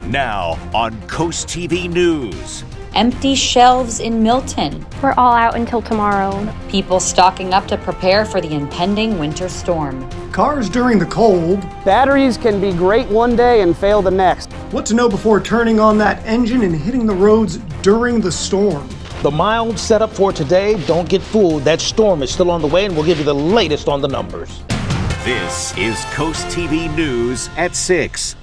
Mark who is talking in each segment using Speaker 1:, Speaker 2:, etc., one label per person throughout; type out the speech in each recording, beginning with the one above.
Speaker 1: Now on Coast TV News.
Speaker 2: Empty shelves in Milton.
Speaker 3: We're all out until tomorrow.
Speaker 2: People stocking up to prepare for the impending winter storm.
Speaker 4: Cars during the cold.
Speaker 5: Batteries can be great one day and fail the next.
Speaker 4: What to know before turning on that engine and hitting the roads during the storm.
Speaker 6: The mild setup for today, don't get fooled. That storm is still on the way, and we'll give you the latest on the numbers.
Speaker 1: This is Coast TV News at 6.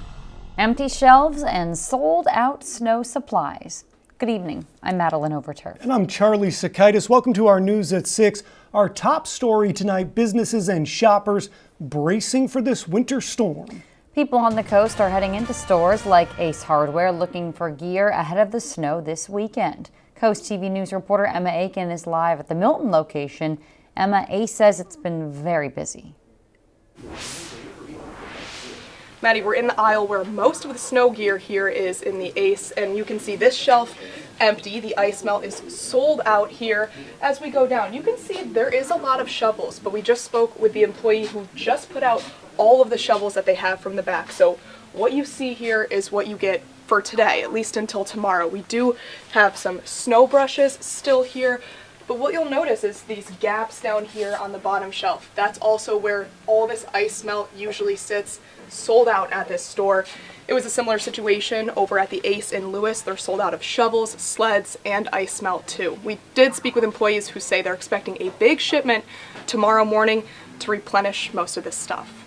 Speaker 7: Empty shelves and sold out snow supplies. Good evening. I'm Madeline Overturf.
Speaker 4: And I'm Charlie Sakaitis. Welcome to our News at 6. Our top story tonight, businesses and shoppers bracing for this winter storm.
Speaker 7: People on the coast are heading into stores like Ace Hardware looking for gear ahead of the snow this weekend. Coast TV News reporter Emma Aiken is live at the Milton location. Emma, Ace says it's been very busy.
Speaker 8: Maddie, we're in the aisle where most of the snow gear here is in the Ace, and you can see this shelf empty. The ice melt is sold out here. As we go down, you can see there is a lot of shovels, but we just spoke with the employee who just put out all of the shovels that they have from the back. So what you see here is what you get for today, at least until tomorrow. We do have some snow brushes still here, but what you'll notice is these gaps down here on the bottom shelf. That's also where all this ice melt usually sits, sold out at this store. It was a similar situation over at the Ace in Lewis. They're sold out of shovels, sleds, and ice melt too. We did speak with employees who say they're expecting a big shipment tomorrow morning to replenish most of this stuff.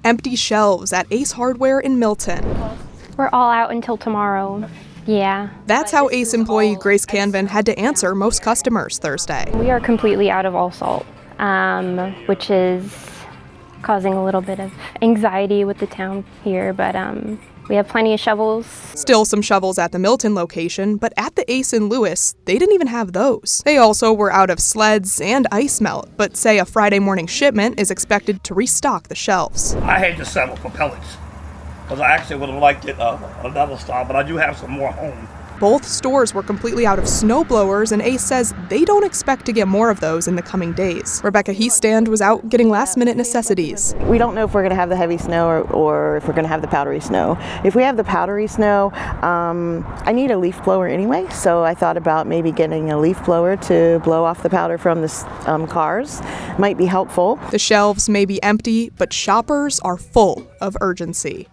Speaker 8: Empty shelves at Ace Hardware in Milton.
Speaker 3: We're all out until tomorrow. Yeah.
Speaker 8: That's how Ace employee Grace Canvin had to answer most customers Thursday.
Speaker 3: We are completely out of all salt, which is causing a little bit of anxiety with the town here, but we have plenty of shovels.
Speaker 8: Still some shovels at the Milton location, but at the Ace in Lewis, they didn't even have those. They also were out of sleds and ice melt, but say a Friday morning shipment is expected to restock the shelves.
Speaker 9: I had to settle for pellets because I actually would have liked it another style, but I do have some more home.
Speaker 8: Both stores were completely out of snow blowers, and Ace says they don't expect to get more of those in the coming days. Rebecca Heastand was out getting last-minute necessities.
Speaker 10: We don't know if we're going to have the heavy snow or if we're going to have the powdery snow. If we have the powdery snow, I need a leaf blower anyway, so I thought about maybe getting a leaf blower to blow off the powder from the cars. Might be helpful.
Speaker 8: The shelves may be empty, but shoppers are full of urgency.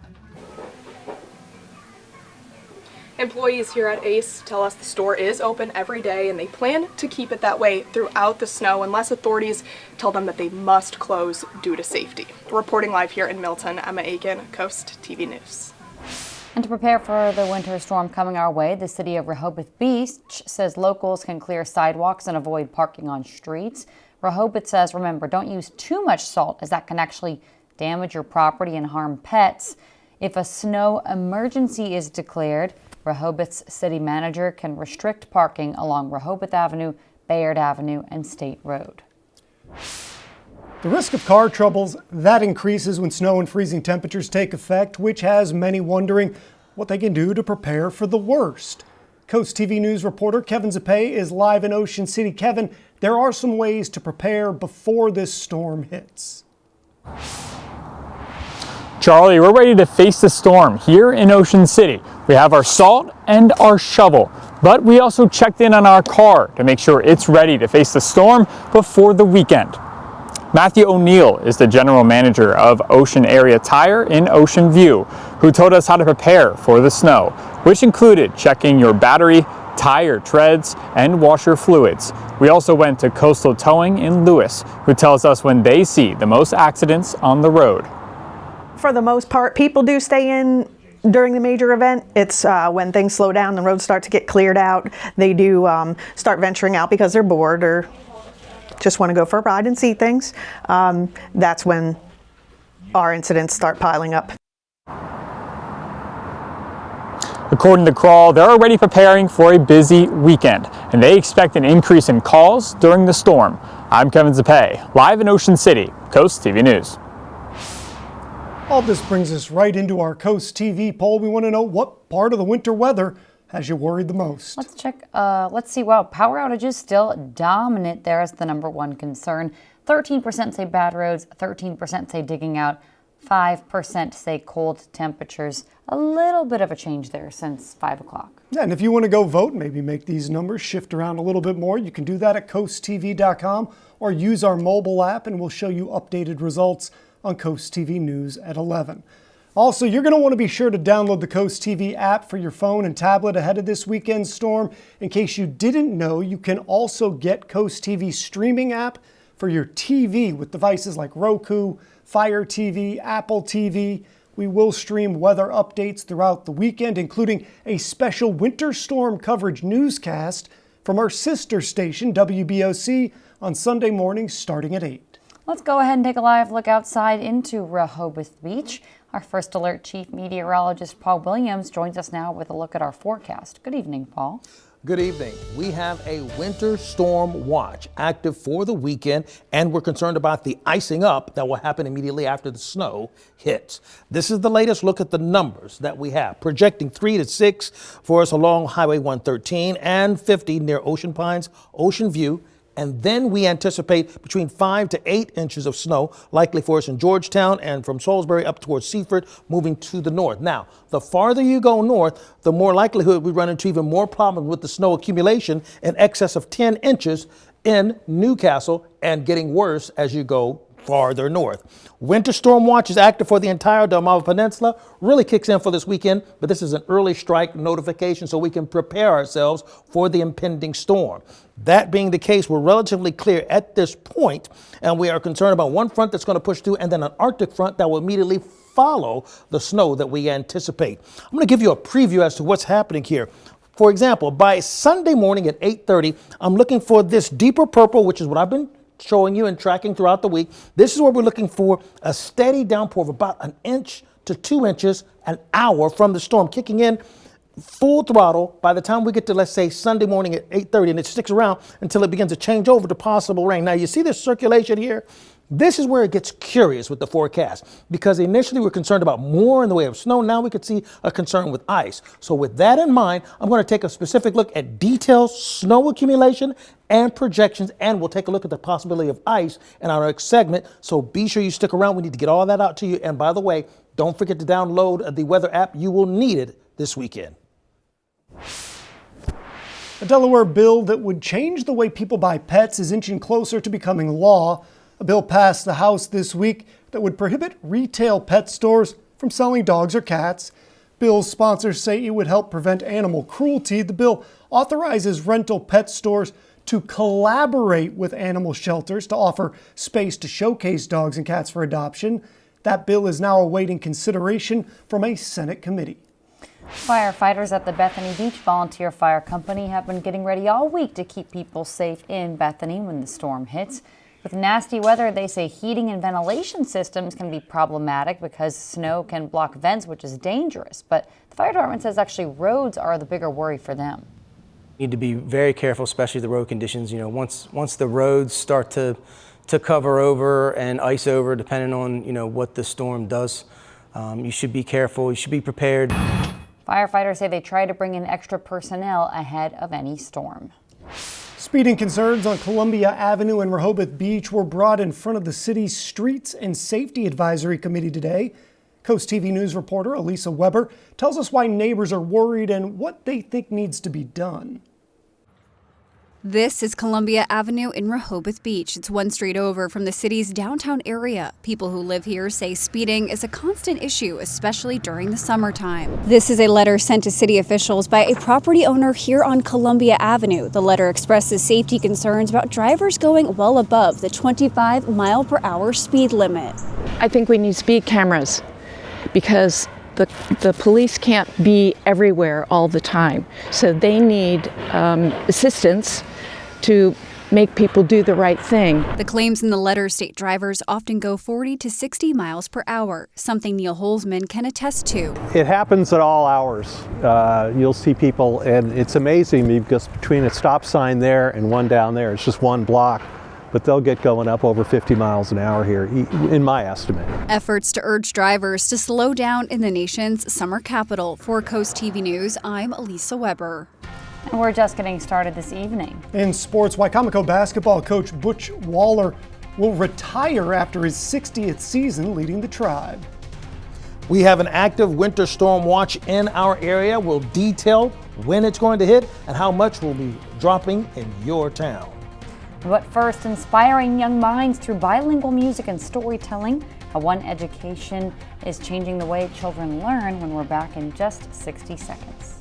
Speaker 8: Employees here at Ace tell us the store is open every day and they plan to keep it that way throughout the snow unless authorities tell them that they must close due to safety. Reporting live here in Milton, Emma Aiken, Coast TV News.
Speaker 7: And to prepare for the winter storm coming our way, the city of Rehoboth Beach says locals can clear sidewalks and avoid parking on streets. Rehoboth says, remember, don't use too much salt as that can actually damage your property and harm pets. If a snow emergency is declared, Rehoboth's city manager can restrict parking along Rehoboth Avenue, Bayard Avenue, and State Road.
Speaker 4: The risk of car troubles, that increases when snow and freezing temperatures take effect, which has many wondering what they can do to prepare for the worst. Coast TV News reporter Kevin Zappe is live in Ocean City. Kevin, there are some ways to prepare before this storm hits.
Speaker 11: Charlie, we're ready to face the storm here in Ocean City. We have our salt and our shovel, but we also checked in on our car to make sure it's ready to face the storm before the weekend. Matthew O'Neill is the general manager of Ocean Area Tire in Ocean View, who told us how to prepare for the snow, which included checking your battery, tire treads, and washer fluids. We also went to Coastal Towing in Lewis, who tells us when they see the most accidents on the road.
Speaker 12: For the most part, people do stay in during the major event. It's when things slow down, the roads start to get cleared out. They do start venturing out because they're bored or just want to go for a ride and see things. That's when our incidents start piling up.
Speaker 11: According to Crawl, they're already preparing for a busy weekend, and they expect an increase in calls during the storm. I'm Kevin Zappe, live in Ocean City, Coast TV News.
Speaker 4: All this brings us right into our Coast TV poll. We want to know what part of the winter weather has you worried the most.
Speaker 7: Let's check. Let's see. Wow, power outages still dominant there as the number one concern. 13% say bad roads, 13% say digging out, 5% say cold temperatures. A little bit of a change there since 5 o'clock.
Speaker 4: Yeah, and if you want to go vote, maybe make these numbers shift around a little bit more, you can do that at CoastTV.com or use our mobile app, and we'll show you updated results on Coast TV News at 11. Also, you're going to want to be sure to download the Coast TV app for your phone and tablet ahead of this weekend's storm. In case you didn't know, you can also get Coast TV streaming app for your TV with devices like Roku, Fire TV, Apple TV. We will stream weather updates throughout the weekend, including a special winter storm coverage newscast from our sister station, WBOC, on Sunday mornings starting at 8.
Speaker 7: Let's go ahead and take a live look outside into Rehoboth Beach. Our First Alert Chief Meteorologist Paul Williams joins us now with a look at our forecast. Good evening, Paul.
Speaker 6: Good evening. We have a winter storm watch active for the weekend, and we're concerned about the icing up that will happen immediately after the snow hits. This is the latest look at the numbers that we have, projecting 3 to 6 for us along Highway 113 and 50 near Ocean Pines, Ocean View. And then we anticipate between 5 to 8 inches of snow, likely for us in Georgetown and from Salisbury up towards Seaford, moving to the north. Now, the farther you go north, the more likelihood we run into even more problems with the snow accumulation in excess of 10 inches in Newcastle, and getting worse as you go farther north. Winter storm watch is active for the entire Delmarva Peninsula. Really kicks in for this weekend, but this is an early strike notification so we can prepare ourselves for the impending storm. That being the case, we're relatively clear at this point, and we are concerned about one front that's going to push through and then an Arctic front that will immediately follow the snow that we anticipate. I'm going to give you a preview as to what's happening here. For example, by Sunday morning at 8:30, I'm looking for this deeper purple, which is what I've been showing you and tracking throughout the week. This is where we're looking for a steady downpour of about 1 inch to 2 inches an hour from the storm kicking in full throttle by the time we get to, let's say, Sunday morning at 8:30, and it sticks around until it begins to change over to possible rain. Now, you see this circulation here? This is where it gets curious with the forecast, because initially we're concerned about more in the way of snow. Now we could see a concern with ice. So with that in mind, I'm going to take a specific look at detailed snow accumulation and projections, and we'll take a look at the possibility of ice in our next segment. So be sure you stick around. We need to get all that out to you. And by the way, don't forget to download the weather app. You will need it this weekend.
Speaker 4: A Delaware bill that would change the way people buy pets is inching closer to becoming law. A bill passed the House this week that would prohibit retail pet stores from selling dogs or cats. Bill's sponsors say it would help prevent animal cruelty. The bill authorizes rental pet stores to collaborate with animal shelters to offer space to showcase dogs and cats for adoption. That bill is now awaiting consideration from a Senate committee.
Speaker 7: Firefighters at the Bethany Beach Volunteer Fire Company have been getting ready all week to keep people safe in Bethany when the storm hits. With nasty weather, they say heating and ventilation systems can be problematic because snow can block vents, which is dangerous. But the fire department says actually roads are the bigger worry for them.
Speaker 13: Need to be very careful, especially the road conditions. You know, once the roads start to cover over and ice over, depending on, you know, what the storm does, you should be careful. You should be prepared.
Speaker 7: Firefighters say they try to bring in extra personnel ahead of any storm.
Speaker 4: Speeding concerns on Columbia Avenue and Rehoboth Beach were brought in front of the city's Streets and Safety Advisory Committee today. Coast TV News reporter Elisa Weber tells us why neighbors are worried and what they think needs to be done.
Speaker 14: This is Columbia Avenue in Rehoboth Beach. It's one street over from the city's downtown area. People who live here say speeding is a constant issue, especially during the summertime. This is a letter sent to city officials by a property owner here on Columbia Avenue. The letter expresses safety concerns about drivers going well above the 25-mile-per-hour speed limit.
Speaker 15: I think we need speed cameras because the police can't be everywhere all the time. So they need assistance to make people do the right thing.
Speaker 14: The claims in the letter state drivers often go 40 to 60 miles per hour, something Neil Holzman can attest to.
Speaker 16: It happens at all hours. You'll see people, and it's amazing because between a stop sign there and one down there, it's just one block. But they'll get going up over 50 miles an hour here, in my estimate.
Speaker 14: Efforts to urge drivers to slow down in the nation's summer capital. For Coast TV News, I'm Elisa Weber.
Speaker 7: And we're just getting started this evening.
Speaker 4: In sports, Wicomico basketball coach Butch Waller will retire after his 60th season leading the Tribe.
Speaker 6: We have an active winter storm watch in our area. We'll detail when it's going to hit and how much will be dropping in your town.
Speaker 7: But first, inspiring young minds through bilingual music and storytelling. How One Education is changing the way children learn when we're back in just 60 seconds.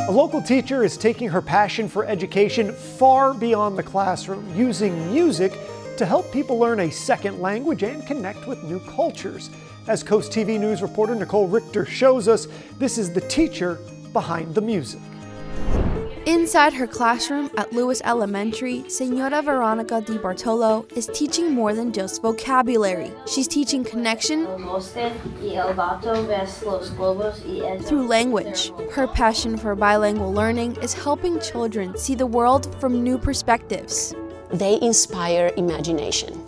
Speaker 4: A local teacher is taking her passion for education far beyond the classroom, using music to help people learn a second language and connect with new cultures. As Coast TV News reporter Nicole Richter shows us, this is the teacher behind the music.
Speaker 17: Inside her classroom at Lewis Elementary, Señora Veronica Di Bartolo is teaching more than just vocabulary. She's teaching connection through language. Her passion for bilingual learning is helping children see the world from new perspectives.
Speaker 18: They inspire imagination.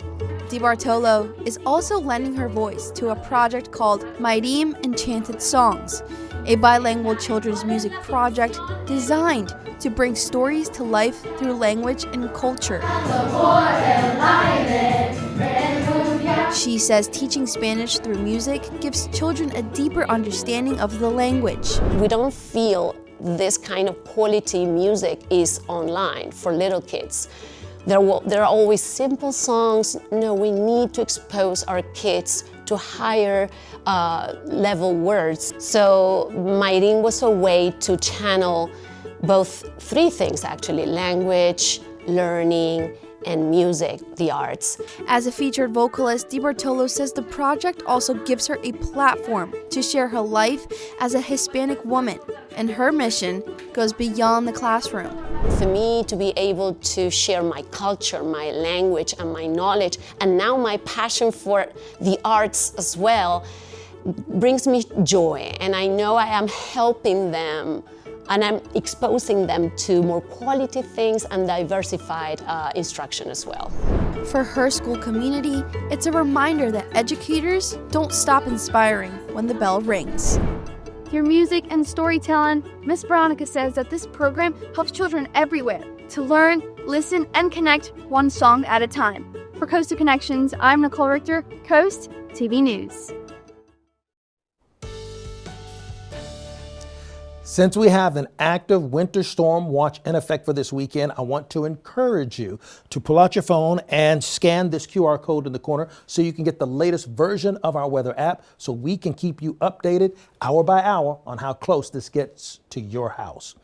Speaker 17: Di Bartolo is also lending her voice to a project called Mayrim Enchanted Songs, a bilingual children's music project designed to bring stories to life through language and culture. She says teaching Spanish through music gives children a deeper understanding of the language.
Speaker 18: We don't feel this kind of quality music is online for little kids. There are always simple songs. No, we need to expose our kids to higher level words. So Mayrim was a way to channel both three things actually: language, learning, and music, the arts.
Speaker 17: As a featured vocalist, Di Bartolo says the project also gives her a platform to share her life as a Hispanic woman, and her mission goes beyond the classroom.
Speaker 18: For me to be able to share my culture, my language, and my knowledge, and now my passion for the arts as well, brings me joy, and I know I am helping them and I'm exposing them to more quality things and diversified instruction as well.
Speaker 17: For her school community, it's a reminder that educators don't stop inspiring when the bell rings.
Speaker 19: Through music and storytelling, Miss Veronica says that this program helps children everywhere to learn, listen, and connect one song at a time. For Coast to Connections, I'm Nicole Richter, Coast TV News.
Speaker 6: Since we have an active winter storm watch in effect for this weekend, I want to encourage you to pull out your phone and scan this QR code in the corner so you can get the latest version of our weather app so we can keep you updated hour by hour on how close this gets to your house.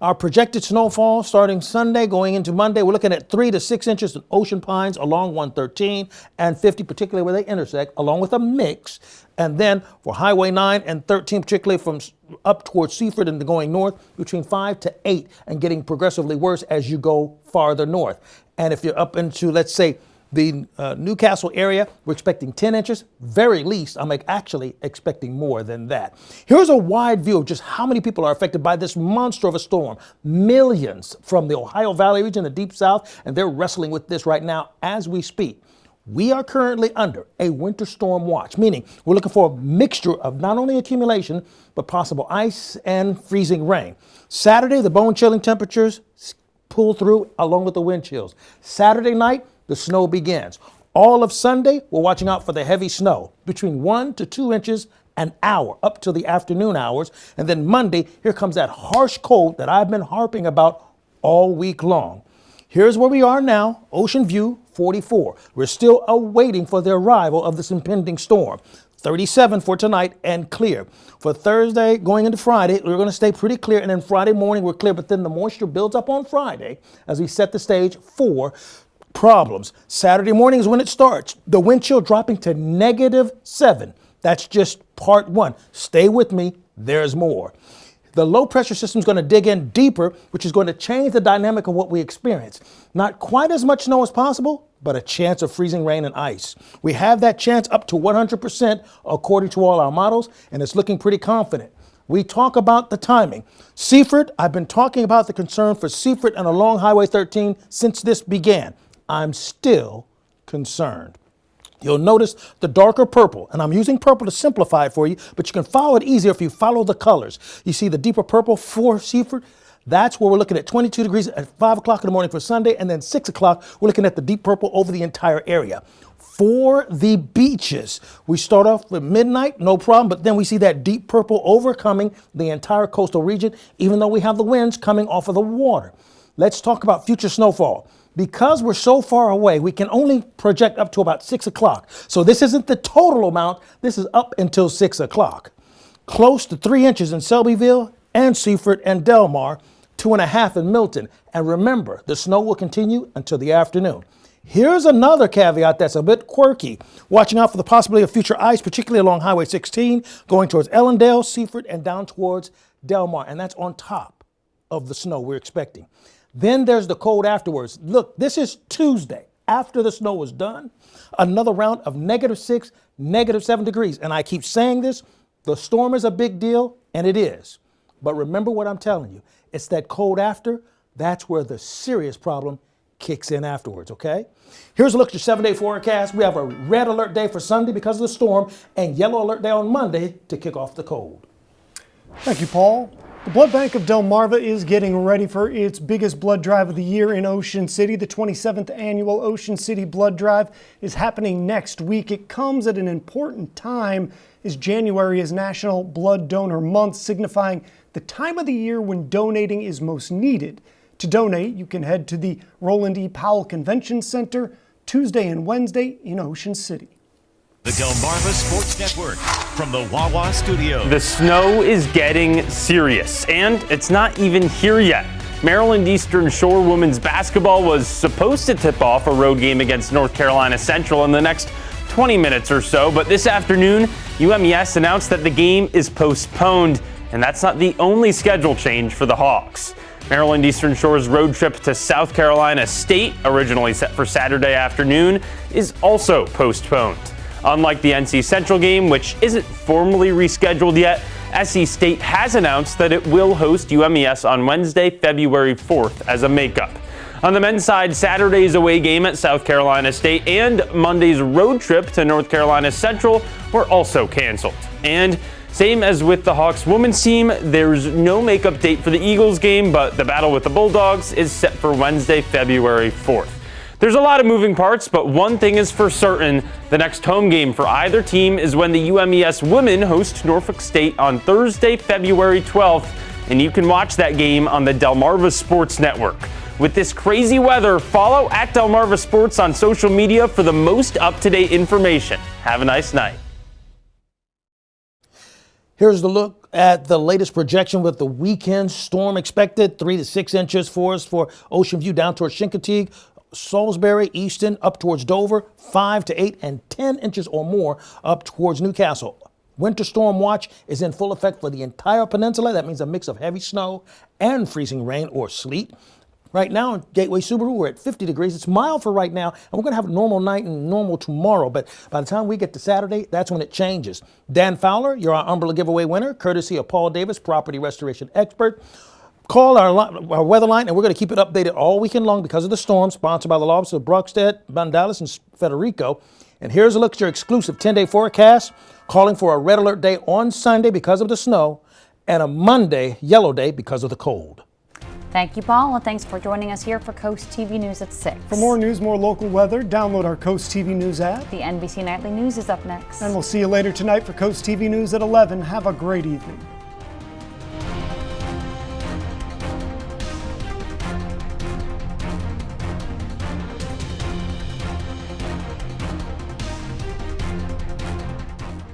Speaker 6: Our projected snowfall starting Sunday going into Monday, we're looking at 3 to 6 inches in Ocean Pines along 113 and 50, particularly where they intersect, along with a mix. And then for Highway 9 and 13, particularly from up towards Seaford and going north, between 5 to 8 and getting progressively worse as you go farther north. And if you're up into, let's say, the Newcastle area, we're expecting 10 inches. Very least, I'm actually expecting more than that. Here's a wide view of just how many people are affected by this monster of a storm. Millions from the Ohio Valley region, the Deep South, and they're wrestling with this right now as we speak. We are currently under a winter storm watch, meaning we're looking for a mixture of not only accumulation, but possible ice and freezing rain. Saturday, the bone-chilling temperatures pull through along with the wind chills. Saturday night, the snow begins. All of Sunday, we're watching out for the heavy snow, between 1 to 2 inches an hour, up to the afternoon hours. And then Monday, here comes that harsh cold that I've been harping about all week long. Here's where we are now, Ocean View, 44. We're still awaiting for the arrival of this impending storm. 37 for tonight and clear. For Thursday, going into Friday, we're going to stay pretty clear. And then Friday morning, we're clear. But then the moisture builds up on Friday as we set the stage for problems. Saturday morning is when it starts. The wind chill dropping to -7. That's just part one. Stay with me. There's more. The low pressure system is going to dig in deeper, which is going to change the dynamic of what we experience. Not quite as much snow as possible, but a chance of freezing rain and ice. We have that chance up to 100% according to all our models, and it's looking pretty confident. We talk about the timing. Seaford, I've been talking about the concern for Seaford and along Highway 13 since this began. I'm still concerned. You'll notice the darker purple, and I'm using purple to simplify it for you, but you can follow it easier if you follow the colors. You see the deeper purple for Seaford, That's where we're looking at 22 degrees at 5 o'clock in the morning for Sunday, and then 6 o'clock, we're looking at the deep purple over the entire area. For the beaches, we start off with midnight, no problem, but then we see that deep purple overcoming the entire coastal region, even though we have the winds coming off of the water. Let's talk about future snowfall. Because we're so far away, we can only project up to about 6 o'clock. So this isn't the total amount, this is up until 6 o'clock. Close to 3 inches in Selbyville and Seaford and Del Mar, 2.5 in Milton. And remember, the snow will continue until the afternoon. Here's another caveat that's a bit quirky. Watching out for the possibility of future ice, particularly along Highway 16, going towards Ellendale, Seaford, and down towards Del Mar. And that's on top of the snow we're expecting. Then there's the cold afterwards. Look, this is Tuesday. After the snow is done, another round of -6, -7 degrees. And I keep saying this, the storm is a big deal, and it is. But remember what I'm telling you. It's that cold after, that's where the serious problem kicks in afterwards, okay? Here's a look at your 7-day forecast. We have a red alert day for Sunday because of the storm, and yellow alert day on Monday to kick off the cold.
Speaker 4: Thank you, Paul. The Blood Bank of Delmarva is getting ready for its biggest blood drive of the year in Ocean City. The 27th annual Ocean City Blood Drive is happening next week. It comes at an important time as January is National Blood Donor Month, signifying the time of the year when donating is most needed. To donate, you can head to the Roland E. Powell Convention Center Tuesday and Wednesday in Ocean City.
Speaker 1: The Delmarva Sports Network from the Wawa Studio.
Speaker 20: The snow is getting serious, and it's not even here yet. Maryland Eastern Shore women's basketball was supposed to tip off a road game against North Carolina Central in the next 20 minutes or so, but this afternoon, UMES announced that the game is postponed, and that's not the only schedule change for the Hawks. Maryland Eastern Shore's road trip to South Carolina State, originally set for Saturday afternoon, is also postponed. Unlike the NC Central game, which isn't formally rescheduled yet, SC State has announced that it will host UMES on Wednesday, February 4th as a makeup. On the men's side, Saturday's away game at South Carolina State and Monday's road trip to North Carolina Central were also canceled. And same as with the Hawks women's team, there's no makeup date for the Eagles game, but the battle with the Bulldogs is set for Wednesday, February 4th. There's a lot of moving parts, but one thing is for certain. The next home game for either team is when the UMES women host Norfolk State on Thursday, February 12th, and you can watch that game on the Delmarva Sports Network. With this crazy weather, follow at Delmarva Sports on social media for the most up-to-date information. Have a nice night.
Speaker 6: Here's the look at the latest projection with the weekend storm expected. 3 to 6 inches for us for Ocean View down towards Chincoteague, Salisbury, Easton, up towards Dover, 5 to 8 and 10 inches or more up towards Newcastle. Winter storm watch is in full effect for the entire peninsula. That means a mix of heavy snow and freezing rain or sleet. Right now in Gateway Subaru, we're at 50 degrees. It's mild for right now, and we're going to have a normal night and normal tomorrow. But by the time we get to Saturday, that's when it changes. Dan Fowler, you're our umbrella giveaway winner, courtesy of Paul Davis, property restoration expert. Call our weather line, and we're going to keep it updated all weekend long because of the storm, sponsored by the law office of Brockstead, Bandalis, and Federico. And here's a look at your exclusive 10-day forecast, calling for a red alert day on Sunday because of the snow, and a Monday yellow day because of the cold.
Speaker 7: Thank you, Paul, and thanks for joining us here for Coast TV News at 6.
Speaker 4: For more news, more local weather, download our Coast TV News app.
Speaker 7: The NBC Nightly News is up next.
Speaker 4: And we'll see you later tonight for Coast TV News at 11. Have a great evening.